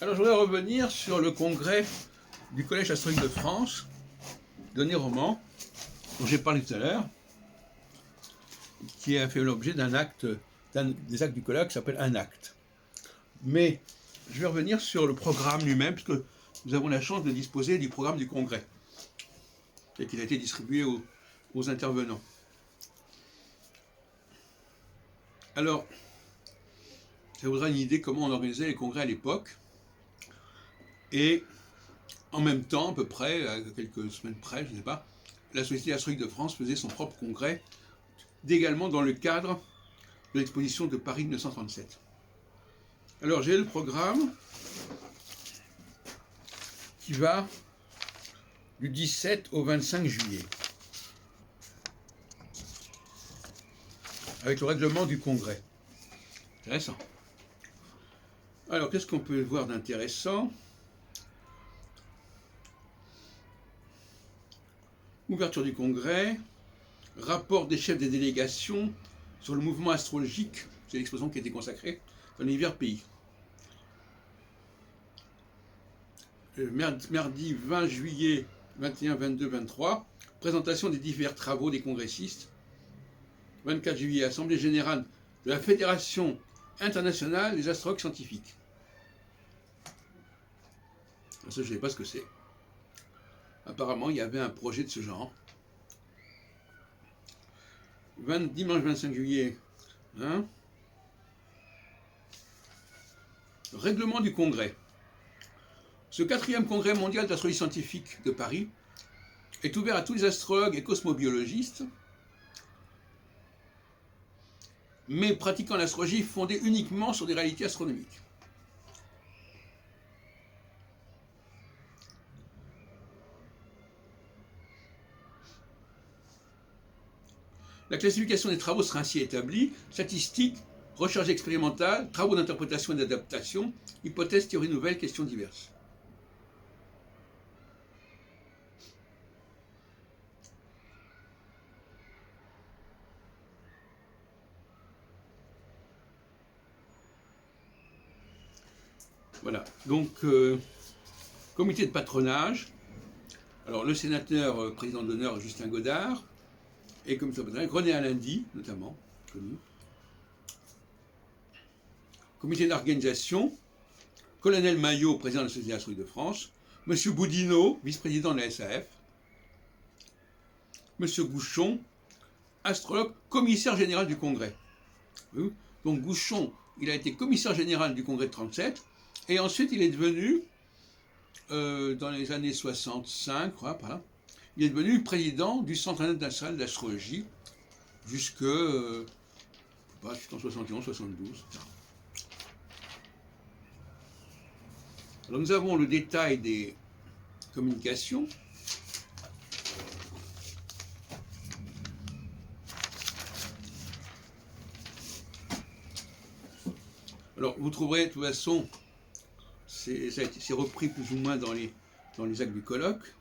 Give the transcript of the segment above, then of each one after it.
Alors je voudrais revenir sur le congrès du Collège astronomique de France, donné Roman, dont j'ai parlé tout à l'heure, qui a fait l'objet d'un acte, des actes du colloque qui s'appelle un acte. Mais je vais revenir sur le programme lui-même, puisque nous avons la chance de disposer du programme du congrès, et qu'il a été distribué aux intervenants. Alors, ça vous donne une idée comment on organisait les congrès à l'époque. Et en même temps, à peu près, à quelques semaines près, je ne sais pas, la Société astronomique de France faisait son propre congrès, également dans le cadre de l'exposition de Paris 1937. Alors j'ai le programme qui va du 17 au 25 juillet, avec le règlement du congrès. Intéressant. Alors qu'est-ce qu'on peut voir d'intéressant ? Ouverture du congrès, rapport des chefs des délégations sur le mouvement astrologique, c'est l'exposition qui a été consacrée dans les divers pays. Mardi 20 juillet 21, 22, 23, présentation des divers travaux des congressistes. 24 juillet, assemblée générale de la Fédération internationale des astrologues scientifiques. Ça, je ne sais pas ce que c'est. Apparemment, il y avait un projet de ce genre. Dimanche 25 juillet, règlement du congrès. Ce 4e congrès mondial d'astrologie scientifique de Paris est ouvert à tous les astrologues et cosmobiologistes, mais pratiquant l'astrologie fondée uniquement sur des réalités astronomiques. La classification des travaux sera ainsi établie: statistiques, recherche expérimentale, travaux d'interprétation et d'adaptation, hypothèses, théories nouvelles, questions diverses. Voilà, donc comité de patronage. Alors le sénateur président d'honneur Justin Godard, et comité de patronage René Alindy, notamment, connu. Comité d'organisation, colonel Maillot, président de la Société astronomique de France, M. Boudinot, vice-président de la SAF, M. Gouchon, astrologue, commissaire général du Congrès. Donc Gouchon, il a été commissaire général du Congrès de 1937, et ensuite il est devenu, dans les années 65, voilà, il est devenu président du Centre international d'astrologie jusqu'en 71, 72. Alors nous avons le détail des communications. Alors vous trouverez de toute façon, c'est repris plus ou moins dans les actes du colloque.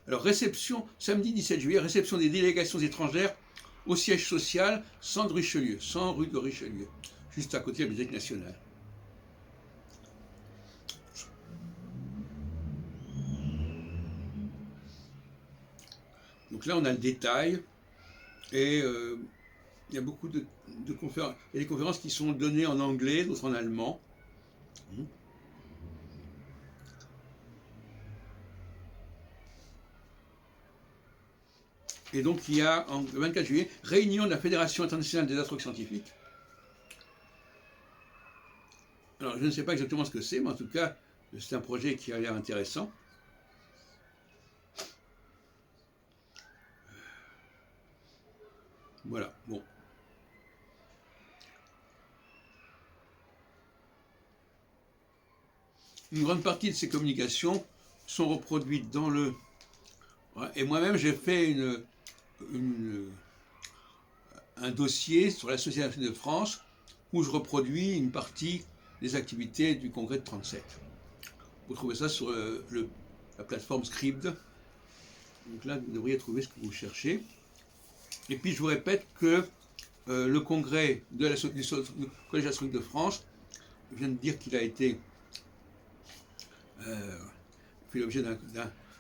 Alors réception, samedi 17 juillet, réception des délégations étrangères au siège social 100 rue de Richelieu, juste à côté de la Bibliothèque nationale. Donc là on a le détail, et il y a beaucoup de conférences. Il y a des conférences qui sont données en anglais, d'autres en allemand. Et donc il y a, le 24 juillet, réunion de la Fédération internationale des astrologues scientifiques. Alors je ne sais pas exactement ce que c'est, mais en tout cas, c'est un projet qui a l'air intéressant. Voilà, bon. Une grande partie de ces communications sont reproduites dans le... Et moi-même, j'ai fait un dossier sur la Société astronomique de France où je reproduis une partie des activités du congrès de 1937. Vous trouvez ça sur la plateforme Scribd. Donc là, vous devriez trouver ce que vous cherchez. Et puis, je vous répète que le congrès du Collège astronomique de France je viens de dire qu'il a été fait l'objet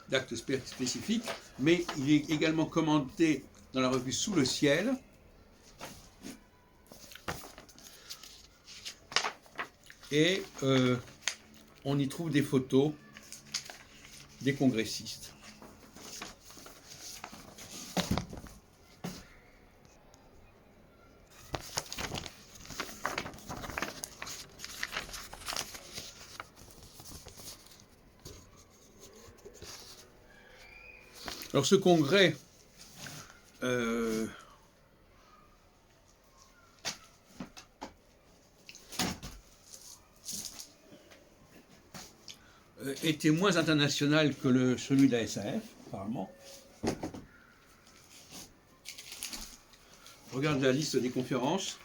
d'actes spécifiques, mais il est également commenté dans la revue Sous le ciel. Et on y trouve des photos des congressistes. Alors ce congrès était moins international que celui de la SAF, apparemment. Regarde la liste des conférences.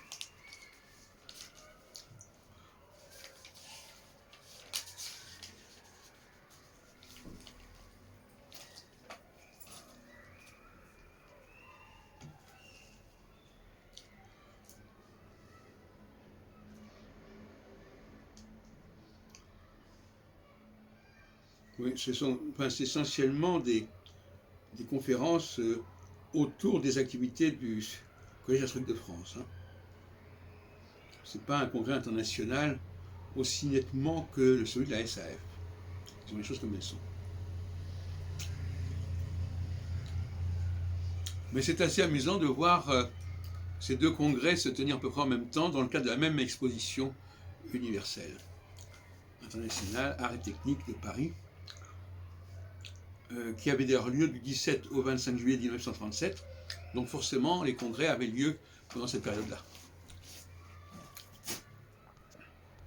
Oui, c'est essentiellement des conférences autour des activités du Collège catholique de France. Hein. Ce n'est pas un congrès international aussi nettement que celui de la SAF. Ils ont les choses comme elles sont. Mais c'est assez amusant de voir ces deux congrès se tenir à peu près en même temps dans le cadre de la même exposition universelle internationale Art et Technique de Paris, qui avait d'ailleurs lieu du 17 au 25 juillet 1937. Donc forcément, les congrès avaient lieu pendant cette période-là.